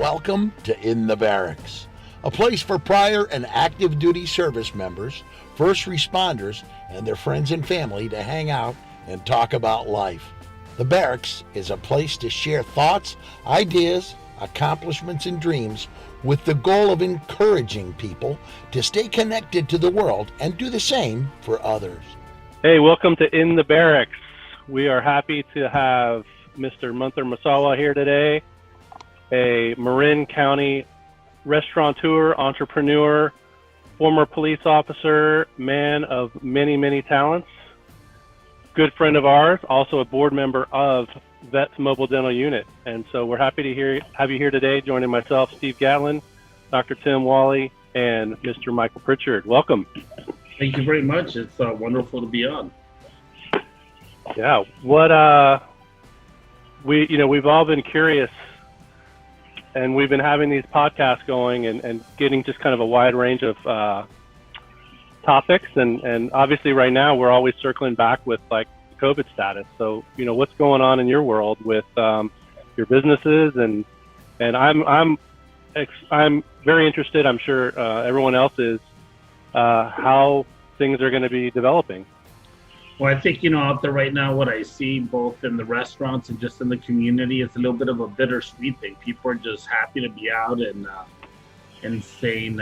Welcome to In the Barracks, a place for prior and active duty service members, first responders, and their friends and family to hang out and talk about life. The Barracks is a place to share thoughts, ideas, accomplishments, and dreams with the goal of encouraging people to stay connected to the world and do the same for others. Hey, welcome to In the Barracks. We are happy to have Mr. Munther Massarweh here today, a Marin County restaurateur, entrepreneur, former police officer, man of many, many talents, good friend of ours, also a board member of Vets Mobile Dental Unit. And so we're happy to have you here today, joining myself, Steve Gatlin, Dr. Tim Wally, and Mr. Michael Pritchard. Welcome. Thank you very much. It's wonderful to be on. Yeah, we've all been curious, and we've been having these podcasts going and getting just kind of a wide range of topics. And obviously right now we're always circling back with like COVID status. So, what's going on in your world with your businesses? And I'm very interested, I'm sure everyone else is, how things are going to be developing. Well, I think, out there right now, what I see both in the restaurants and just in the community, it's a little bit of a bittersweet thing. People are just happy to be out and saying,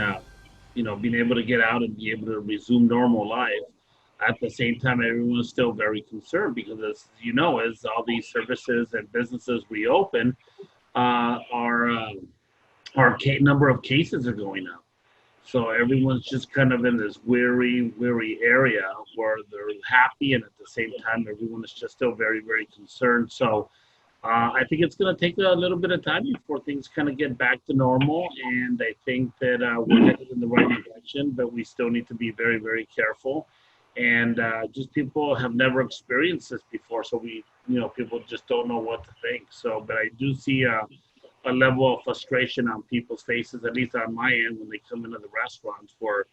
being able to get out and be able to resume normal life. At the same time, everyone's still very concerned because, as all these services and businesses reopen, our number of cases are going up. So everyone's just kind of in this weary area where they're happy, and at the same time, everyone is just still very, very concerned. So I think it's going to take a little bit of time before things kind of get back to normal. And I think that we're headed in the right direction, but we still need to be very, very careful. And just people have never experienced this before. So people just don't know what to think. So, but I do see a level of frustration on people's faces, at least on my end, when they come into the restaurants where,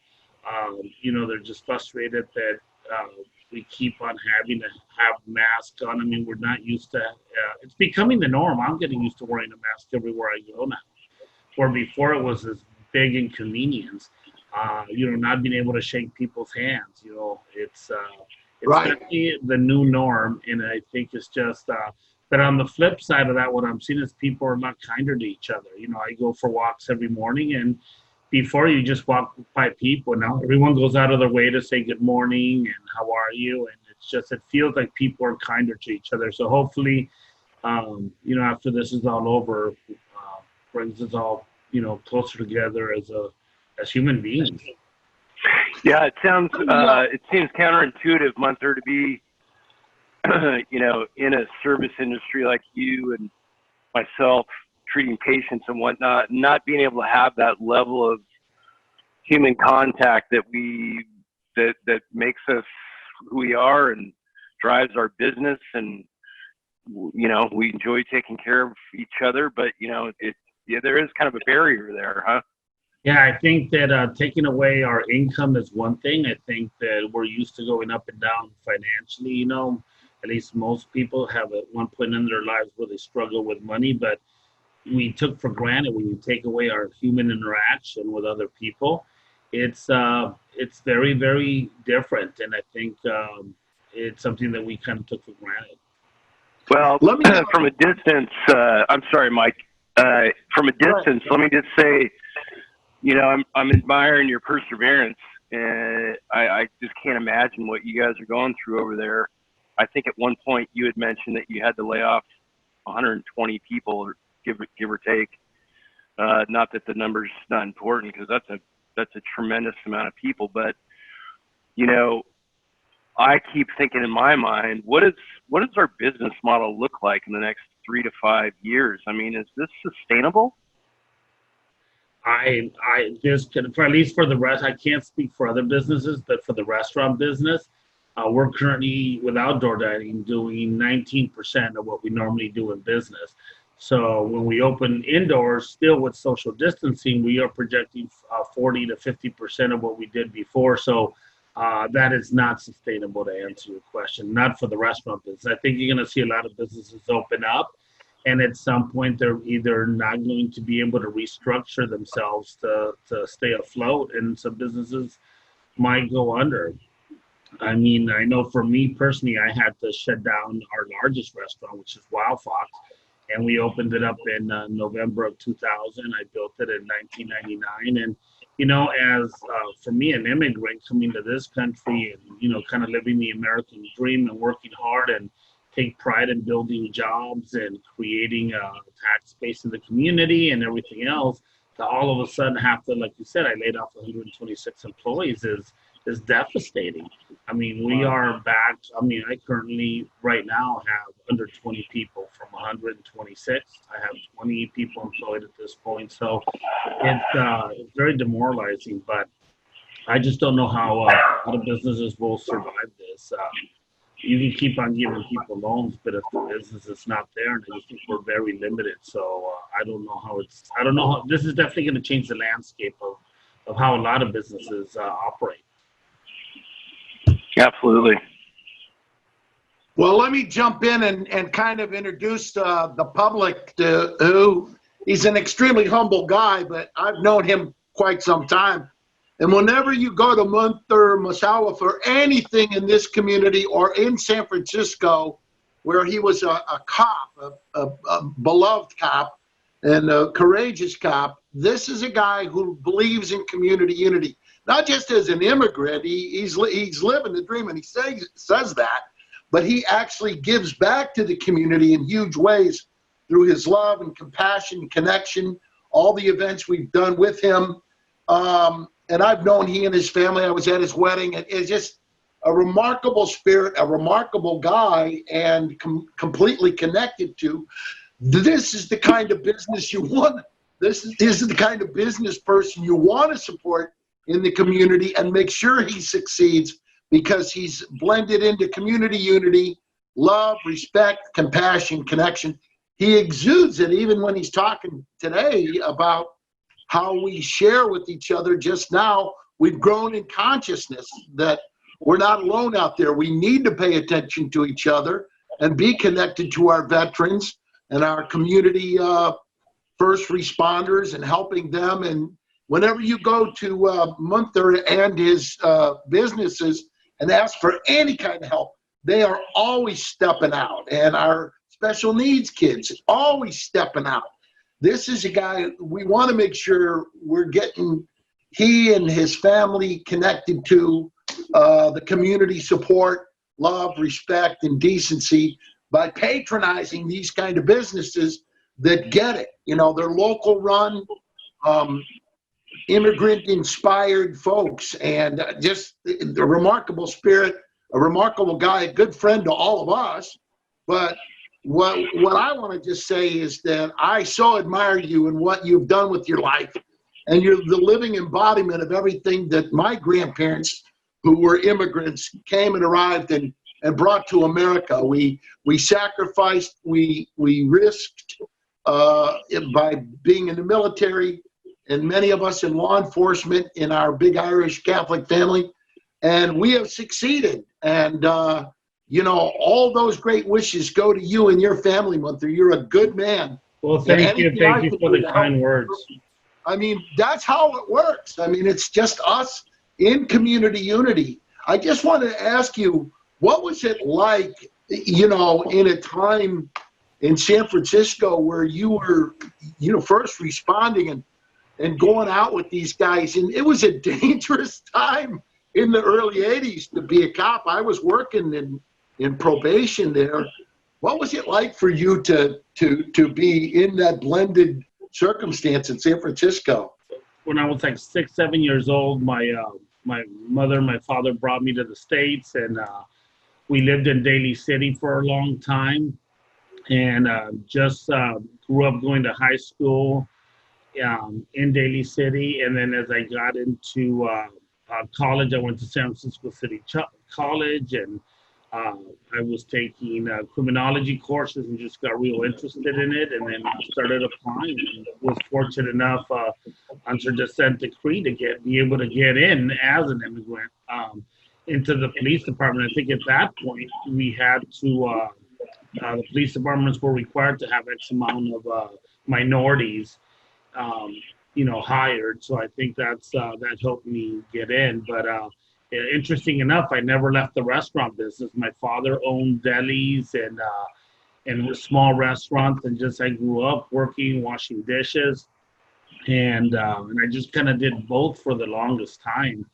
they're just frustrated that we keep on having to have masks on. I mean, we're not used to, it's becoming the norm. I'm getting used to wearing a mask everywhere I go now, where before it was this big inconvenience, not being able to shake people's hands, it's Right. definitely the new norm. And I think it's just, but on the flip side of that, what I'm seeing is people are a lot kinder to each other. I go for walks every morning, and before you just walk by people. Now everyone goes out of their way to say good morning and how are you, and it feels like people are kinder to each other. So hopefully, after this is all over, brings us all closer together as human beings. Yeah, it seems counterintuitive, Munther, to be in a service industry like you and myself, treating patients and whatnot, not being able to have that level of human contact that makes us who we are and drives our business. And, we enjoy taking care of each other, but, there is kind of a barrier there, huh? Yeah, I think that taking away our income is one thing. I think that we're used to going up and down financially, At least most people have at one point in their lives where they struggle with money, but we took for granted when you take away our human interaction with other people. It's very, very different, and I think it's something that we kind of took for granted. Well, from a distance, I'm sorry, Mike. From a distance, let me just say, I'm admiring your perseverance, and I just can't imagine what you guys are going through over there. I think at one point you had mentioned that you had to lay off 120 people, or give or take. Not that the number's not important, because that's a tremendous amount of people. But I keep thinking in my mind, what does our business model look like in the next 3 to 5 years? I mean, is this sustainable? I just can, for at least for the rest, I can't speak for other businesses, but for the restaurant business, we're currently, with outdoor dining, doing 19% of what we normally do in business. So when we open indoors, still with social distancing, we are projecting 40 to 50% of what we did before. So that is not sustainable, to answer your question, not for the restaurant business. I think you're going to see a lot of businesses open up, and at some point they're either not going to be able to restructure themselves to stay afloat, and some businesses might go under. I mean, I know for me personally, I had to shut down our largest restaurant, which is Wild Fox, and we opened it up in November of 2000. I built it in 1999, and as for me, an immigrant coming to this country and kind of living the American dream and working hard and take pride in building jobs and creating a tax base in the community and everything else, to all of a sudden have to, like you said, I laid off 126 employees is devastating. I mean, we are back. I mean, I currently right now have under 20 people from 126. I have 20 people employed at this point. So it's very demoralizing, but I just don't know how the businesses will survive this. You can keep on giving people loans, but if the business is not there, and I just think we're very limited. So I don't know how this is definitely going to change the landscape of how a lot of businesses operate. Absolutely. Well, let me jump in and kind of introduce the public to who he's an extremely humble guy, but I've known him quite some time. And whenever you go to Munther Massarweh for anything in this community or in San Francisco, where he was a cop, a beloved cop and a courageous cop, this is a guy who believes in community unity. Not just as an immigrant, he's living the dream, and he says that, but he actually gives back to the community in huge ways through his love and compassion, connection, all the events we've done with him. And I've known he and his family. I was at his wedding. It's just a remarkable spirit, a remarkable guy, and completely connected to. This is the kind of business you want. This is the kind of business person you want to support in the community and make sure he succeeds, because he's blended into community unity, love, respect, compassion, connection. He exudes it even when he's talking today about how we share with each other. Just now, we've grown in consciousness that we're not alone out there. We need to pay attention to each other and be connected to our veterans and our community first responders and helping them. And whenever you go to Munther and his businesses and ask for any kind of help, they are always stepping out. And our special needs kids always stepping out. This is a guy we want to make sure we're getting he and his family connected to the community support, love, respect, and decency by patronizing these kind of businesses that get it. They're local run, immigrant-inspired folks, and just a remarkable spirit, a remarkable guy, a good friend to all of us. But what I want to just say is that I so admire you and what you've done with your life, and you're the living embodiment of everything that my grandparents, who were immigrants, came and arrived and brought to America. We sacrificed, we risked by being in the military, and many of us in law enforcement in our big Irish Catholic family, and we have succeeded. And all those great wishes go to you and your family, Munther. You're a good man. Well, thank you for the kind words. I mean, that's how it works. I mean, it's just us in community unity. I just want to ask you, what was it like, in a time in San Francisco where you were, first responding and going out with these guys? And it was a dangerous time in the early 80s to be a cop. I was working in probation there. What was it like for you to be in that blended circumstance in San Francisco? When I was like 6, 7 years old, my mother and my father brought me to the States, and we lived in Daly City for a long time, and just grew up going to high school in Daly City. And then as I got into college, I went to San Francisco City College, and I was taking criminology courses and just got real interested in it, and then started applying, and was fortunate enough under consent decree to be able to get in as an immigrant into the police department. I think at that point we had to the police departments were required to have X amount of minorities, hired. So I think that helped me get in. But interesting enough, I never left the restaurant business. My father owned delis and small restaurants, and just I grew up working, washing dishes, and I just kind of did both for the longest time.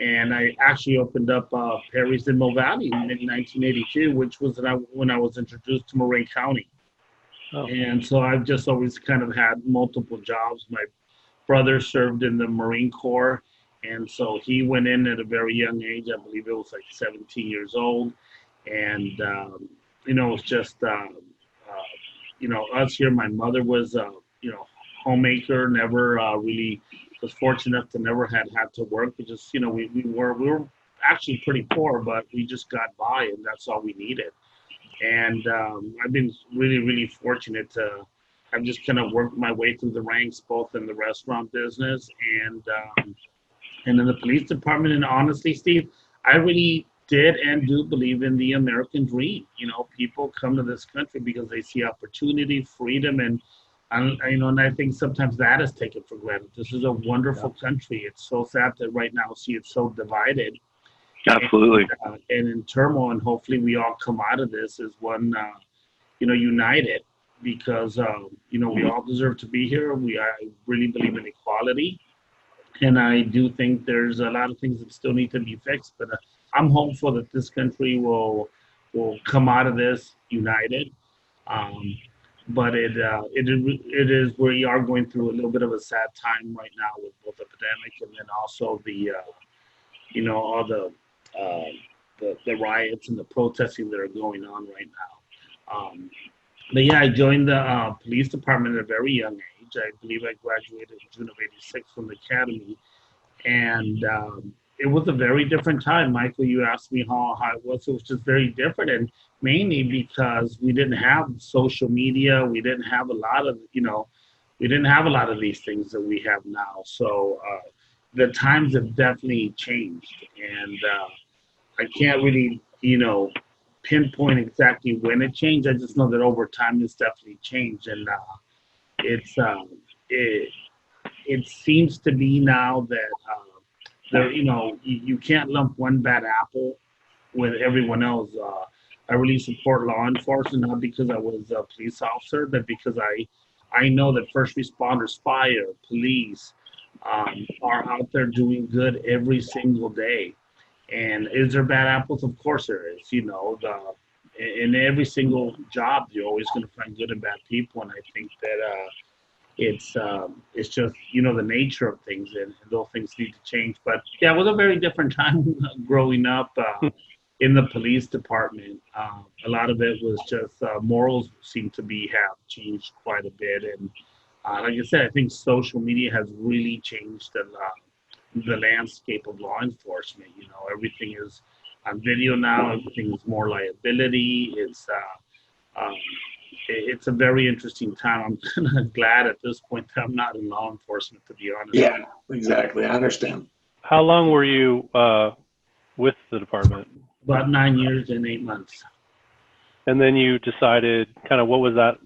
And I actually opened up Perry's in Mill Valley in 1982, which was when I was introduced to Marin County. Oh. And so I've just always kind of had multiple jobs. My brother served in the Marine Corps, and so he went in at a very young age. I believe it was like 17 years old. And, it's just, us here, my mother was, homemaker, never really was fortunate enough to never had to work. But just, we were actually pretty poor, but we just got by, and that's all we needed. And I've been really, really fortunate to I've just kind of worked my way through the ranks, both in the restaurant business and in the police department. And honestly, Steve, I really did and do believe in the American dream. People come to this country because they see opportunity, freedom, and I think sometimes that is taken for granted. This is a wonderful country. It's so sad that right now see it's so divided. Absolutely. And in turmoil, and hopefully we all come out of this as one, united, because, we all deserve to be here. I really believe in equality. And I do think there's a lot of things that still need to be fixed, but I'm hopeful that this country will come out of this united. But it is, we are going through a little bit of a sad time right now with both the pandemic and then also the, all the riots and the protesting that are going on right now. But yeah, I joined the police department at a very young age. I believe I graduated in June of '86 from the academy, and it was a very different time. Michael, you asked me how it was. It was just very different, and mainly because we didn't have social media. We didn't have a lot of, we didn't have a lot of these things that we have now. So the times have definitely changed, and I can't really, pinpoint exactly when it changed. I just know that over time it's definitely changed, and it seems to be now that there, you can't lump one bad apple with everyone else. I really support law enforcement, not because I was a police officer, but because I know that first responders, fire, police, are out there doing good every single day. And is there bad apples? Of course there is. In every single job, you're always going to find good and bad people. And I think that it's just, the nature of things, and those things need to change. But yeah, it was a very different time growing up in the police department. A lot of it was just morals seem to have changed quite a bit. And like I said, I think social media has really changed the landscape of law enforcement. Everything is on video now. Everything is more liability. It's a very interesting time. I'm kind of glad at this point that I'm not in law enforcement, to be honest. Yeah, exactly. I understand. How long were you with the department? About 9 years and 8 months. And then you decided, kind of, what was that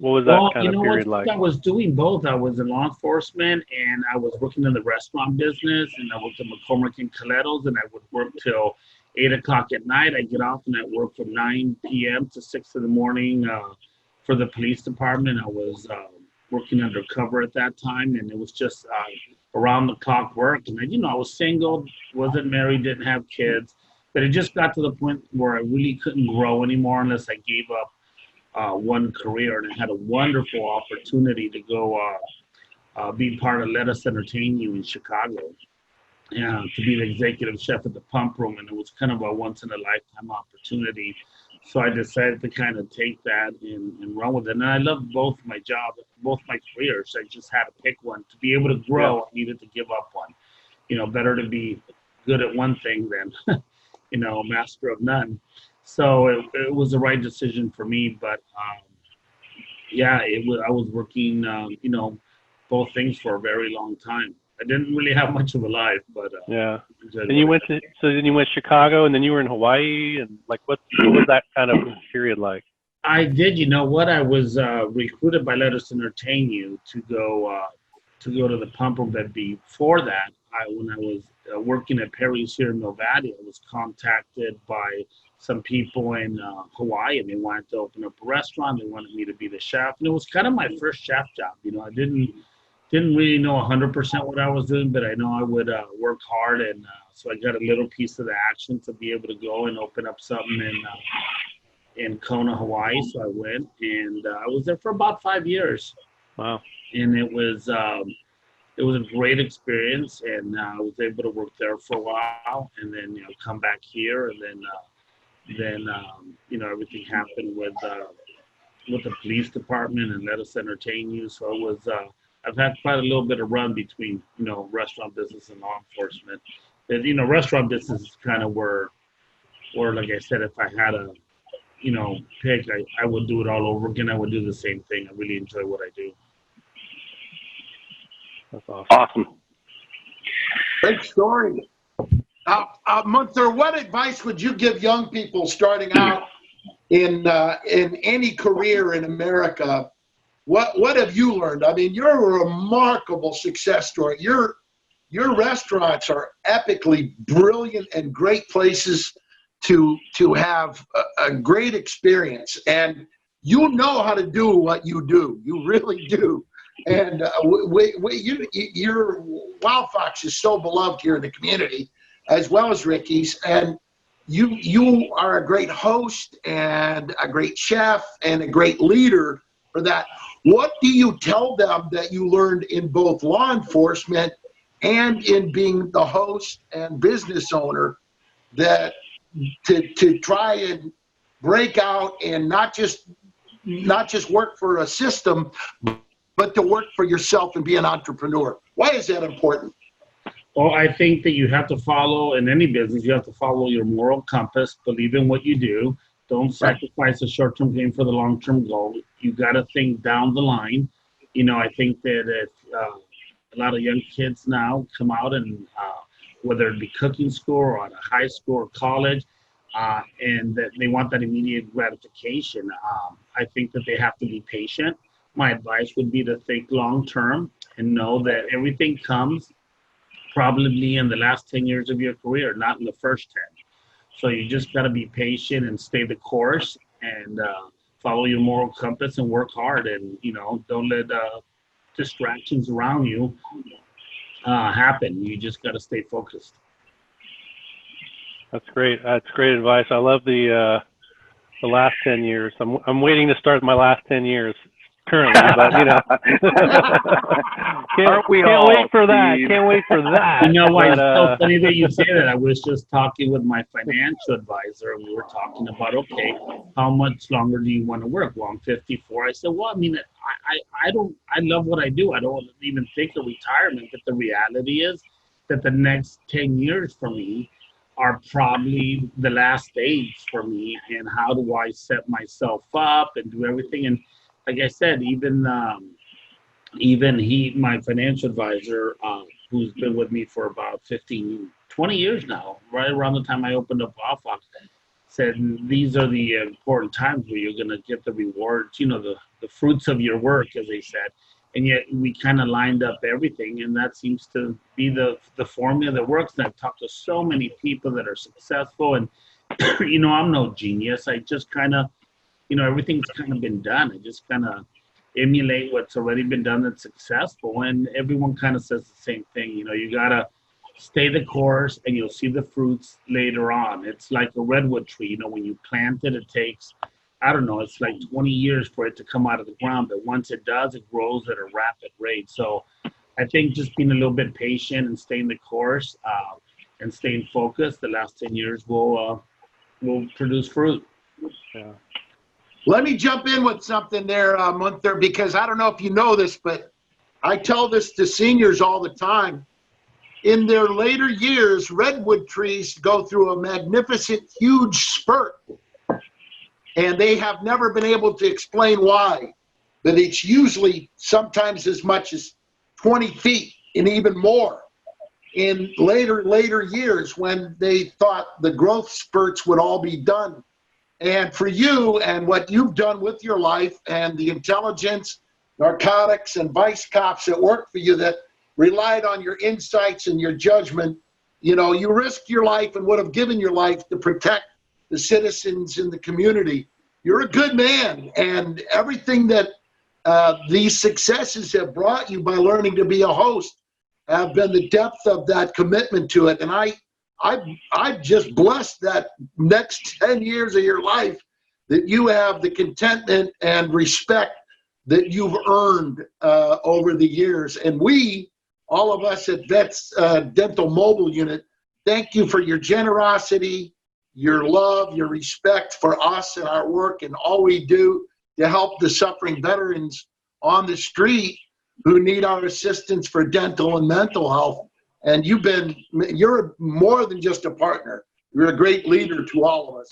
kind of period like? I was doing both. I was in law enforcement, and I was working in the restaurant business, and I was at McCormick and Coletto's, and I would work till 8 o'clock at night. I get off and I work from 9 p.m. to 6 in the morning for the police department. I was working undercover at that time, and it was just around the clock work. And I was single, wasn't married, didn't have kids. But it just got to the point where I really couldn't grow anymore unless I gave up one career. And I had a wonderful opportunity to go be part of Let Us Entertain You in Chicago, to be the executive chef at the Pump Room. And it was kind of a once-in-a-lifetime opportunity. So I decided to kind of take that and run with it. And I loved both my job, both my careers. I just had to pick one. To be able to grow, I needed to give up one. Better to be good at one thing than master of none. So it was the right decision for me. But I was working, both things for a very long time. I didn't really have much of a life, but And you went to Chicago, and then you were in Hawaii, and like what was that kind of period like? I did. You know what? I was recruited by Let Us Entertain You to go to the pump room. But before that, when I was working at Perry's here in Mill Valley, I was contacted by some people in Hawaii, and they wanted to open up a restaurant. They wanted me to be the chef, and it was kind of my first chef job. You know, I didn't really know 100% what I was doing, but I know I would work hard, and so I got a little piece of the action to be able to go and open up something in Kona, Hawaii. So I went, and I was there for about 5 years. Wow. And it was a great experience, and I was able to work there for a while, and then come back here, and then everything happened with the police department and Let Us Entertain You. So it was I've had quite a little bit of run between restaurant business and law enforcement. And, restaurant business is kind of where like I said, if I had a pick, I would do it all over again. I would do the same thing. I really enjoy what I do. That's awesome. Awesome. Great story. Munther, what advice would you give young people starting out in any career in America? What have you learned? I mean, you're a remarkable success story. Your restaurants are epically brilliant and great places to have a great experience, and you know how to do what you do. You really do. And your Wild Fox is so beloved here in the community, as well as Ricky's. And you are a great host and a great chef and a great leader for that. What do you tell them that you learned in both law enforcement and in being the host and business owner that to try and break out and not just work for a system, but to work for yourself and be an entrepreneur? Why is that important? Well, I think that you have to follow, in any business, you have to follow your moral compass, believe in what you do. Don't sacrifice the short-term gain for the long-term goal. You got to think down the line. I think that if a lot of young kids now come out and whether it be cooking school or at a high school or college, and that they want that immediate gratification, I think that they have to be patient. My advice would be to think long-term and know that everything comes probably in the last 10 years of your career, not in the first 10. So you just got to be patient and stay the course and follow your moral compass and work hard, and don't let distractions around you happen. You just got to stay focused. That's great. That's great advice. I love the last 10 years. I'm waiting to start my last 10 years currently, but can't wait for that. Can't wait for that. It's so funny that you say that. I was just talking with my financial advisor, and we were talking about, okay, how much longer do you want to work? Well, I'm 54. I said, well, I mean, I love what I do. I don't even think of retirement, but the reality is that the next 10 years for me are probably the last stage for me, and how do I set myself up and do everything. And like I said, even my financial advisor, who's been with me for about 20 years now, right around the time I opened up Wild Fox, said these are the important times where you're going to get the rewards, the fruits of your work, as they said. And yet we kind of lined up everything, and that seems to be the formula that works. And I've talked to so many people that are successful, and I'm no genius. I just kind of, everything's kind of been done. I just kind of emulate what's already been done that's successful, and everyone kind of says the same thing. You gotta stay the course, and you'll see the fruits later on. It's like a redwood tree. When you plant it, it takes, I don't know, it's like 20 years for it to come out of the ground. But once it does, it grows at a rapid rate. So I think just being a little bit patient and staying the course and staying focused, the last 10 years will produce fruit. Yeah. Let me jump in with something there, Munther, because I don't know if you know this, but I tell this to seniors all the time. In their later years, redwood trees go through a magnificent, huge spurt. And they have never been able to explain why. But it's usually sometimes as much as 20 feet and even more in later years when they thought the growth spurts would all be done. And for you and what you've done with your life and the intelligence, narcotics, and vice cops that work for you that relied on your insights and your judgment, you know, you risked your life and would have given your life to protect the citizens in the community. You're a good man, and everything that these successes have brought you by learning to be a host have been the depth of that commitment to it. And I just blessed that next 10 years of your life that you have the contentment and respect that you've earned over the years. And we, all of us at Vets Dental Mobile Unit, thank you for your generosity, your love, your respect for us and our work and all we do to help the suffering veterans on the street who need our assistance for dental and mental health. And you're more than just a partner. You're a great leader to all of us.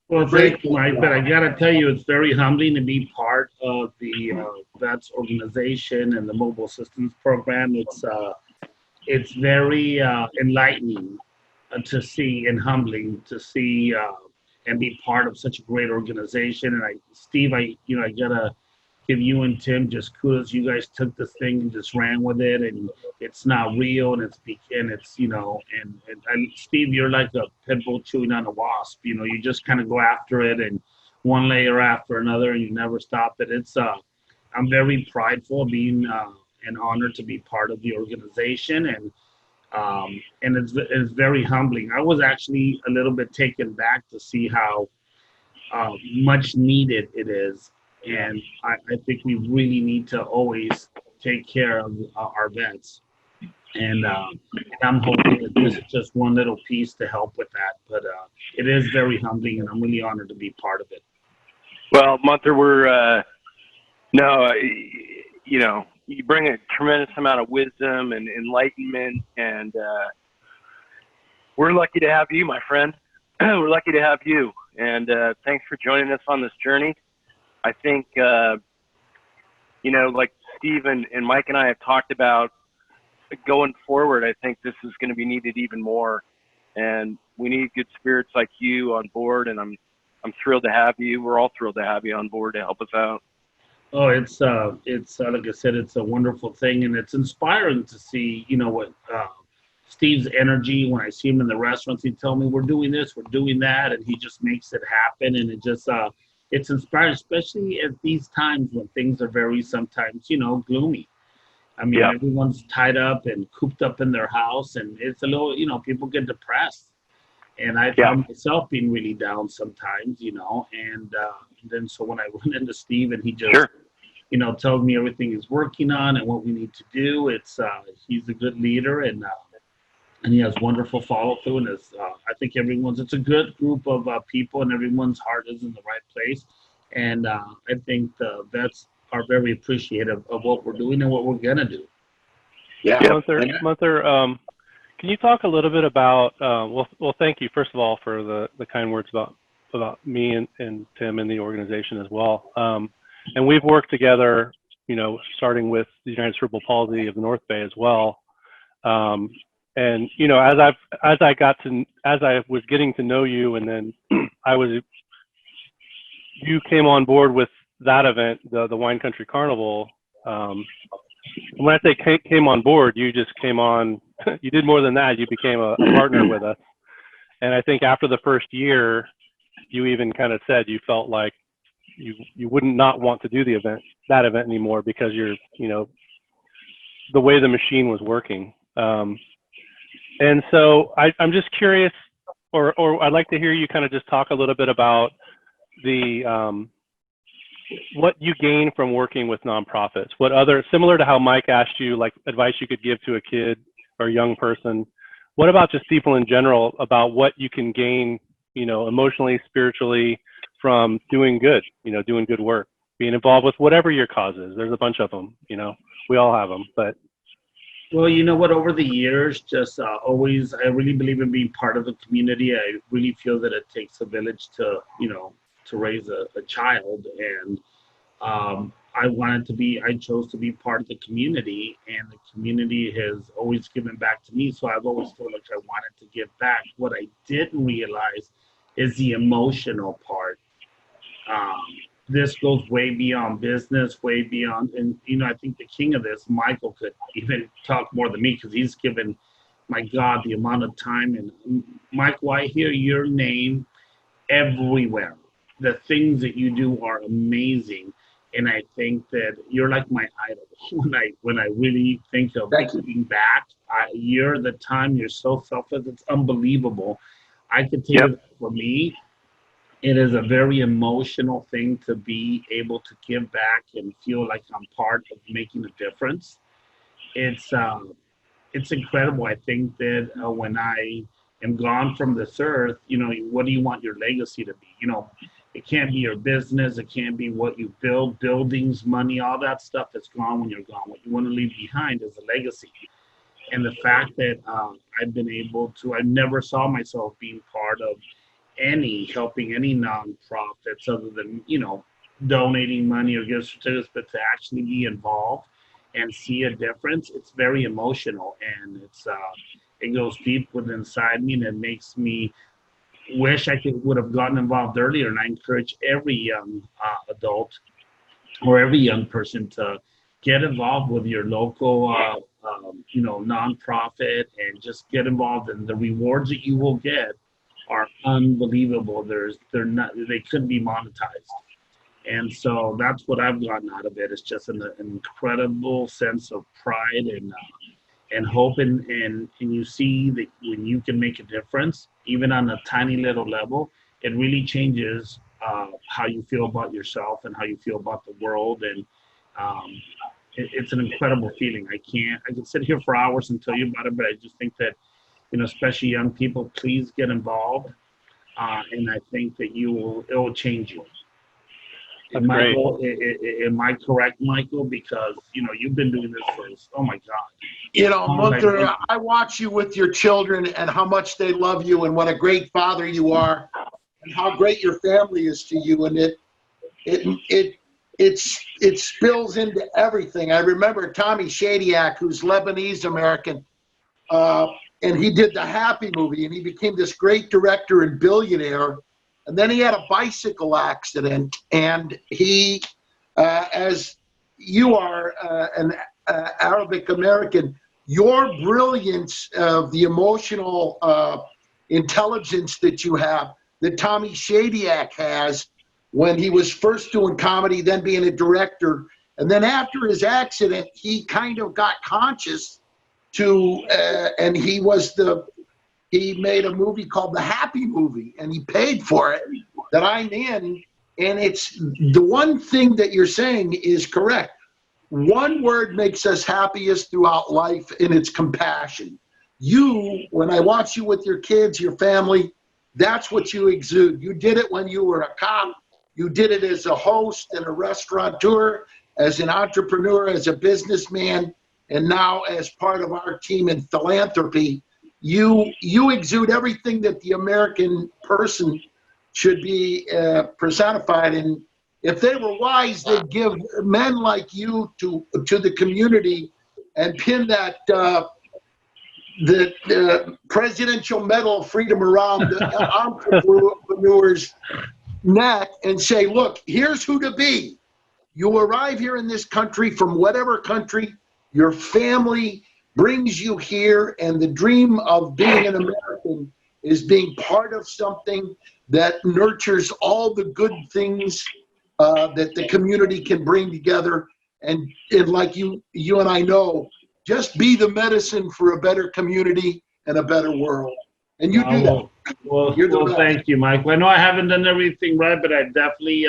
Well, thank you, Mike. But I got to tell you, it's very humbling to be part of the VETS organization and the mobile assistance program. It's very enlightening to see and humbling to see and be part of such a great organization. And Steve, I gotta give you and Tim just kudos. You guys took this thing and just ran with it, and it's now real, and it's you know, and Steve, you're like a pit bull chewing on a wasp. You know, you just kind of go after it, and one layer after another, and you never stop it. I'm very prideful of being and honored to be part of the organization, and it's very humbling. I was actually a little bit taken back to see how much needed it is. And I think we really need to always take care of our vets. And I'm hoping that this is just one little piece to help with that. But it is very humbling, and I'm really honored to be part of it. Well, Munther, you know, you bring a tremendous amount of wisdom and enlightenment, and we're lucky to have you, my friend. We're lucky to have you. And thanks for joining us on this journey. I think, you know, like Steve and Mike and I have talked about going forward, I think this is going to be needed even more. And we need good spirits like you on board. And I'm thrilled to have you. We're all thrilled to have you on board to help us out. Oh, it's like I said, it's a wonderful thing. And it's inspiring to see, you know, what Steve's energy. When I see him in the restaurants, he'd tell me, we're doing this, we're doing that. And he just makes it happen. And it just, it's inspiring, especially at these times when things are very sometimes, you know, gloomy. I mean, Everyone's tied up and cooped up in their house, and it's a little, you know, people get depressed. And I found myself being really down sometimes, you know, and then so when I went into Steve and he just, you know, tells me everything he's working on and what we need to do, he's a good leader, and he has wonderful follow through, and I think it's a good group of people, and everyone's heart is in the right place. And I think the vets are very appreciative of what we're doing and what we're gonna do. Yeah, Munther, can you talk a little bit about? Well, thank you first of all for the kind words about me and Tim and the organization as well. And we've worked together, you know, starting with the United Cerebral Palsy of the North Bay as well. And you know, as I was getting to know you, and then you came on board with that event, the Wine Country Carnival. And when I say came on board, you just came on. You did more than that. You became a partner with us. And I think after the first year, you even kind of said you felt like you wouldn't not want to do that event anymore because you're, you know, the way the machine was working. And so I'm just curious, or I'd like to hear you kind of just talk a little bit about what you gain from working with nonprofits. Similar to how Mike asked you, like advice you could give to a kid or a young person. What about just people in general about what you can gain, you know, emotionally, spiritually from doing good, you know, doing good work, being involved with whatever your cause is. There's a bunch of them, you know, we all have them, but. Well, you know what, over the years, just always, I really believe in being part of the community. I really feel that it takes a village to, you know, to raise a child. And I chose to be part of the community, and the community has always given back to me. So I've always felt like I wanted to give back. What I didn't realize is the emotional part This goes way beyond business, way beyond, and I think the king of this, Michael, could even talk more than me because he's given, my God, the amount of time. And Michael, I hear your name everywhere. The things that you do are amazing, and I think that you're like my idol. When I really think of looking back, you're the time. You're so selfless. It's unbelievable. I could tell you that for me, it is a very emotional thing to be able to give back and feel like I'm part of making a difference. It's incredible. I think that when I am gone from this earth, what do you want your legacy to be? It can't be your business. It can't be what you build, buildings, money, all that stuff is gone when you're gone. What you want to leave behind is a legacy. And the fact that I've been able to, I never saw myself being part of helping any nonprofits other than, donating money or gift certificates, but to actually be involved and see a difference, it's very emotional, and it goes deep within inside me, and it makes me wish I would have gotten involved earlier. And I encourage every young adult or every young person to get involved with your local, nonprofit, and just get involved. And the rewards that you will get are unbelievable. They couldn't be monetized. And so that's what I've gotten out of it. It's just an incredible sense of pride and hope, and you see that when you can make a difference, even on a tiny little level, it really changes how you feel about yourself and how you feel about the world. And it's an incredible feeling. I can sit here for hours and tell you about it, but I just think that, especially young people, please get involved. And I think that it will change you. That's great. Am I correct, Michael? Because, you've been doing this for, oh my God. Munther, I watch you with your children and how much they love you and what a great father you are and how great your family is to you. And it spills into everything. I remember Tommy Shadyac, who's Lebanese American, and he did the Happy movie, and he became this great director and billionaire. And then he had a bicycle accident, and he, as you are an Arabic American, your brilliance of the emotional intelligence that you have, that Tommy Shadyac has when he was first doing comedy, then being a director, and then after his accident, he kind of got conscious and he made a movie called The Happy Movie, and he paid for it, that I'm in. And it's the one thing that you're saying is correct. One word makes us happiest throughout life, and it's compassion. When I watch you with your kids, your family, that's what you exude. You did it when you were a cop. You did it as a host and a restaurateur, as an entrepreneur, as a businessman, and now as part of our team in philanthropy. You exude everything that the American person should be personified in. If they were wise, they'd give men like you to the community and pin that the Presidential Medal of Freedom around the entrepreneur's neck and say, look, here's who to be. You arrive here in this country from whatever country, your family brings you here, and the dream of being an American is being part of something that nurtures all the good things that the community can bring together. And like you and I know, just be the medicine for a better community and a better world. And you do that. Well, thank you, Michael. I know I haven't done everything right, but I definitely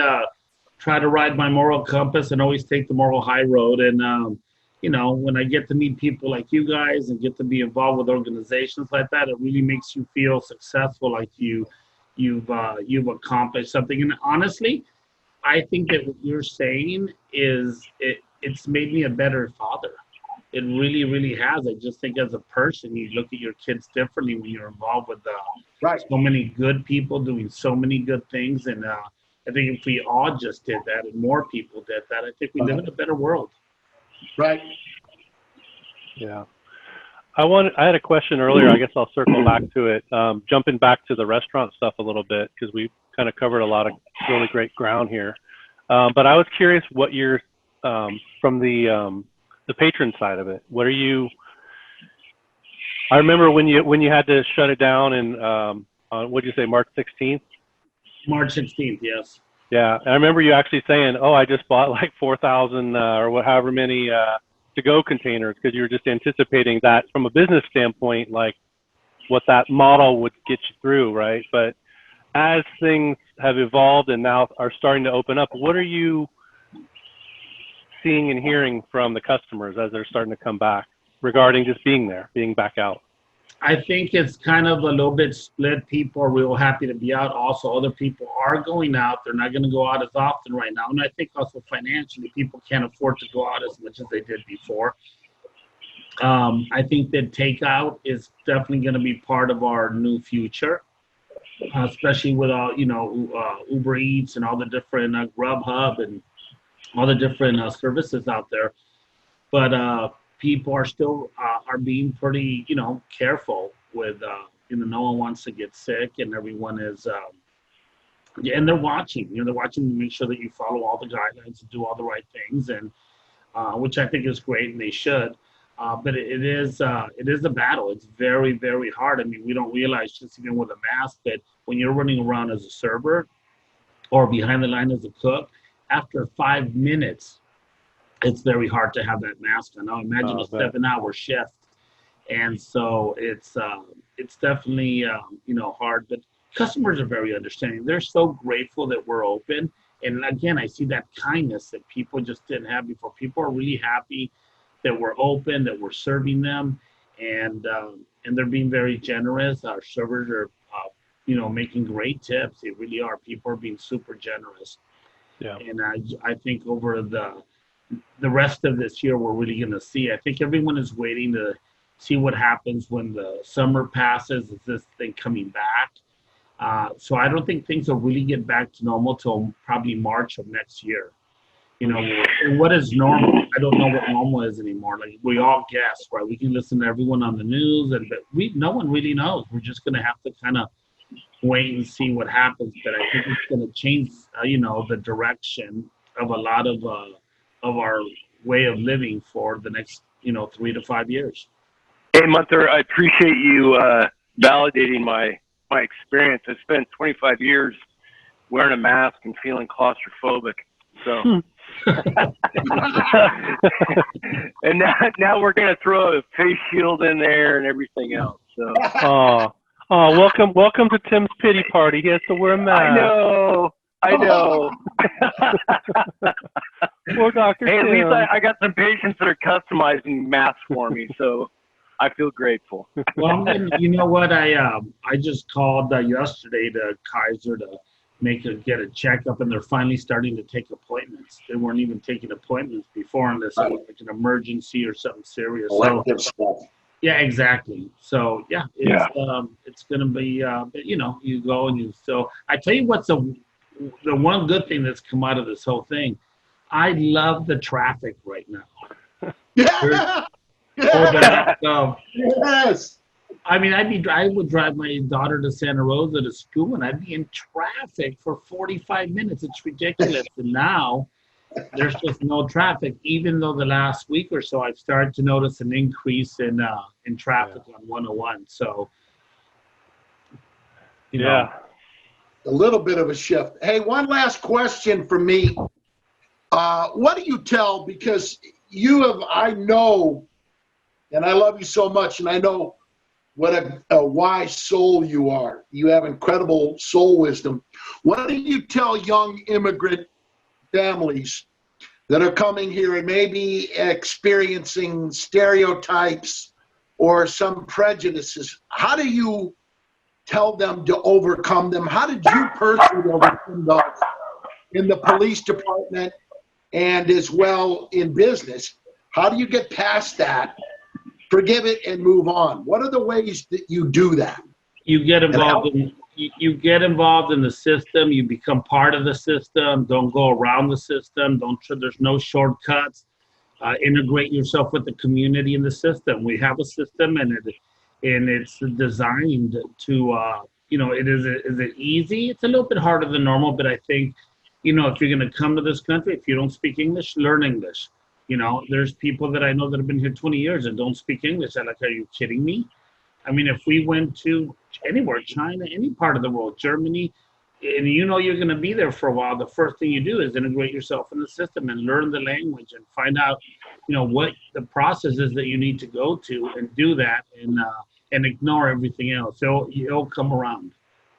try to ride my moral compass and always take the moral high road. And when I get to meet people like you guys and get to be involved with organizations like that, it really makes you feel successful, like you've accomplished something. And honestly, I think that what you're saying is it's made me a better father. It really, really has. I just think as a person, you look at your kids differently when you're involved with so many good people doing so many good things. And I think if we all just did that and more people did that, I think we live in a better world. Right. Yeah. I had a question earlier. I guess I'll circle back to it. Jumping back to the restaurant stuff a little bit, because kind of covered a lot of really great ground here. But I was curious what you're from the patron side of it. What are you? I remember when you had to shut it down in on what'd you say, March 16th? March 16th, yes. Yeah, I remember you actually saying, "Oh, I just bought like 4,000 or however many to-go containers," because you were just anticipating that from a business standpoint, like what that model would get you through, right? But as things have evolved and now are starting to open up, what are you seeing and hearing from the customers as they're starting to come back regarding just being there, being back out? I think it's kind of a little bit split. People are real happy to be out. Also, other people are going out. They're not going to go out as often right now. And I think also financially, people can't afford to go out as much as they did before. I think that takeout is definitely going to be part of our new future, especially with all, Uber Eats and all the different Grubhub and all the different services out there. But people are still are being pretty, careful with, no one wants to get sick, and everyone is, and they're watching. They're watching to make sure that you follow all the guidelines and do all the right things, and which I think is great, and they should. But it is a battle. It's very, very hard. I mean, we don't realize just even with a mask that when you're running around as a server or behind the line as a cook, after 5 minutes, it's very hard to have that mask on. Now imagine a 7-hour shift. And so it's definitely, hard, but customers are very understanding. They're so grateful that we're open. And again, I see that kindness that people just didn't have before. People are really happy that we're open, that we're serving them, and they're being very generous. Our servers are, making great tips. They really are. People are being super generous. Yeah. And I think over the rest of this year, we're really going to see. I think everyone is waiting to see what happens when the summer passes. Is this thing coming back? So I don't think things will really get back to normal till probably March of next year. And what is normal? I don't know what normal is anymore. Like we all guess, right? We can listen to everyone on the news, but no one really knows. We're just going to have to kind of wait and see what happens. But I think it's going to change, the direction of a lot of our way of living for the next, 3 to 5 years. Hey, Munther, I appreciate you validating my experience. I spent 25 years wearing a mask and feeling claustrophobic. So, and now we're gonna throw a face shield in there and everything else. So, welcome to Tim's pity party. He has to wear a mask. I know. Poor Dr. Hey, Tim. At least I got some patients that are customizing masks for me, so I feel grateful. Well, you know what? I just called yesterday to Kaiser to get a checkup, and they're finally starting to take appointments. They weren't even taking appointments before unless it was like an emergency or something serious. So, yeah, exactly. So it's going to be, you go and so I tell you what's the one good thing that's come out of this whole thing. I love the traffic right now. Yeah. Yes. I mean, I would drive my daughter to Santa Rosa to school, and I'd be in traffic for 45 minutes. It's ridiculous. And now there's just no traffic, even though the last week or so I've started to notice an increase in traffic on 101. So, a little bit of a shift. Hey, one last question for me. What do you tell, because I know, and I love you so much, and I know what a wise soul you are. You have incredible soul wisdom. What do you tell young immigrant families that are coming here and maybe experiencing stereotypes or some prejudices? How do you tell them to overcome them? How did you personally overcome those in the police department and as well in business? How do you get past that? Forgive it and move on. What are the ways that you do that? You get involved in the system. You become part of the system. Don't go around the system. There's no shortcuts. Integrate yourself with the community and the system. We have a system, and it's designed to is it easy? It's a little bit harder than normal, but I think, if you're going to come to this country, if you don't speak English, learn English. There's people that I know that have been here 20 years and don't speak English. I'm like, are you kidding me? I mean, if we went to anywhere, China, any part of the world, Germany, and you're going to be there for a while, the first thing you do is integrate yourself in the system and learn the language and find out, what the process is that you need to go to and do that and ignore everything else. It'll come around.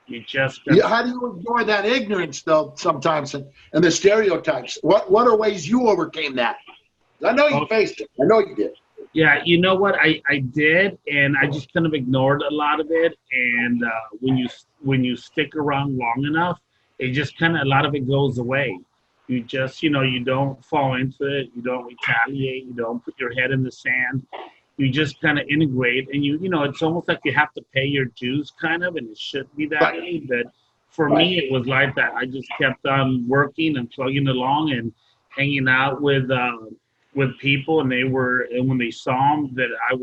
You just how do you ignore that ignorance though sometimes and the stereotypes? What are ways you overcame that? I know you faced it. I know you did. Yeah, you know what? I did, and I just kind of ignored a lot of it. And when you stick around long enough, it just kind of, a lot of it goes away. You just, you don't fall into it. You don't retaliate. You don't put your head in the sand. You just kind of integrate, and it's almost like you have to pay your dues, kind of, and it shouldn't be that way. But for me, it was like that. I just kept on working and plugging along and hanging out with people, and when they saw that I'm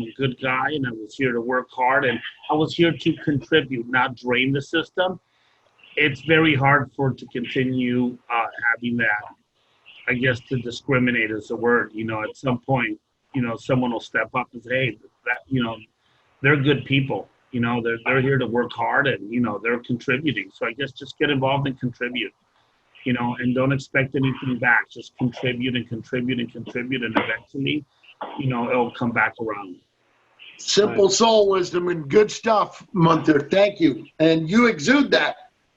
a good guy and I was here to work hard and I was here to contribute, not drain the system. It's very hard to continue having that. I guess to discriminate is the word. At some point, someone will step up and say, hey, they're good people. They're here to work hard and they're contributing. So I guess just get involved and contribute. And don't expect anything back. Just contribute and contribute and contribute, and eventually, it'll come back around. Simple soul wisdom and good stuff, Munther. Thank you. And you exude that,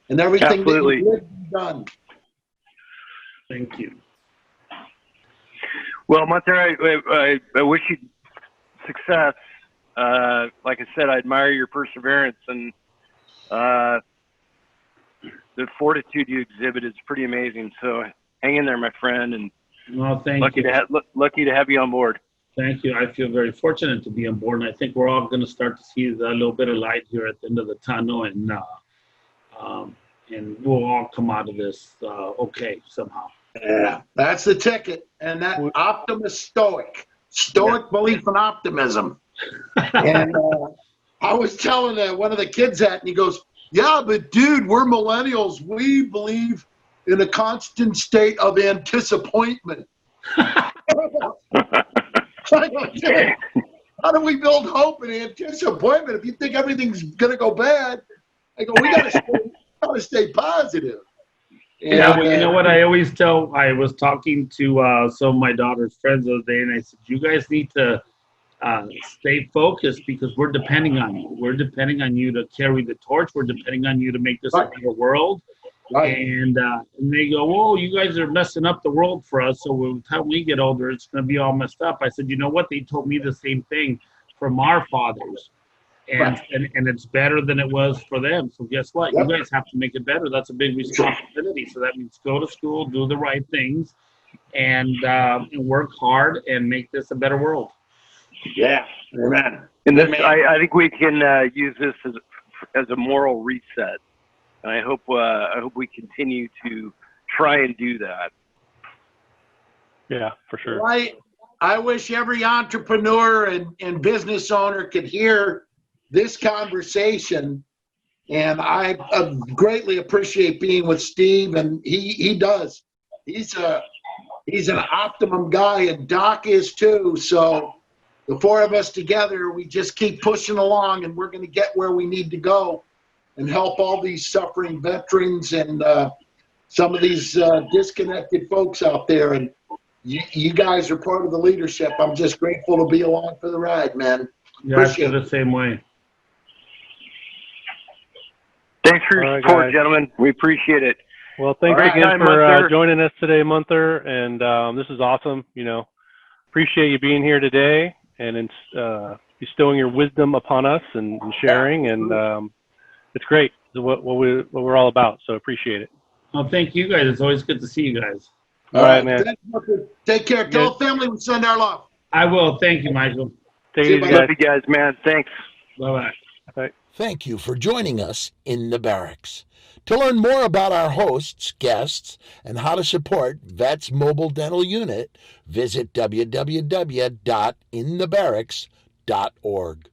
and everything Absolutely. that you did is done. Thank you. Well, Munther, I wish you success. Like I said, I admire your perseverance and the fortitude you exhibit is pretty amazing. So hang in there, my friend, and thank you. Lucky to have you on board. Thank you. I feel very fortunate to be on board, and I think we're all going to start to see a little bit of light here at the end of the tunnel, and we'll all come out of this okay somehow. Yeah, that's the ticket, and that optimist stoic belief in optimism. And I was telling one of the kids that, and he goes, yeah, but dude, we're millennials. We believe in a constant state of anticipation. How do we build hope and anticipation if you think everything's going to go bad? I go, we got to stay positive. And, you know what I always tell, I was talking to some of my daughter's friends the other day, and I said, you guys need to stay focused because we're depending on you. We're depending on you to carry the torch. We're depending on you to make this a better world. Right. And they go, oh, you guys are messing up the world for us. So by the time we get older, it's going to be all messed up. I said, you know what? They told me the same thing from our fathers. And it's better than it was for them. So guess what? You guys have to make it better. That's a big responsibility. So that means go to school, do the right things, and work hard and make this a better world. Yeah, amen. And this, I think we can use this as a moral reset. And I hope we continue to try and do that. Yeah, for sure. I wish every entrepreneur and business owner could hear this conversation, and I greatly appreciate being with Steve, and he does. He's an optimum guy, and Doc is too. So the four of us together, we just keep pushing along, and we're going to get where we need to go and help all these suffering veterans and some of these disconnected folks out there. And you guys are part of the leadership. I'm just grateful to be along for the ride, man. Yeah, I feel the same way. Thanks for your support, guys. Gentlemen. We appreciate it. Well, thanks again for joining us today, Munther. And this is awesome. Appreciate you being here today and bestowing your wisdom upon us and sharing. And it's great. It's what we're all about. So appreciate it. Well, thank you guys. It's always good to see you guys. All right, man. Take care. Tell the family we send our love. I will. Thank you, Michael. Take it easy, guys, man. Thanks. Bye-bye. Bye. Thank you for joining us in the Barracks. To learn more about our hosts, guests, and how to support Vets Mobile Dental Unit, visit www.inthebarracks.org.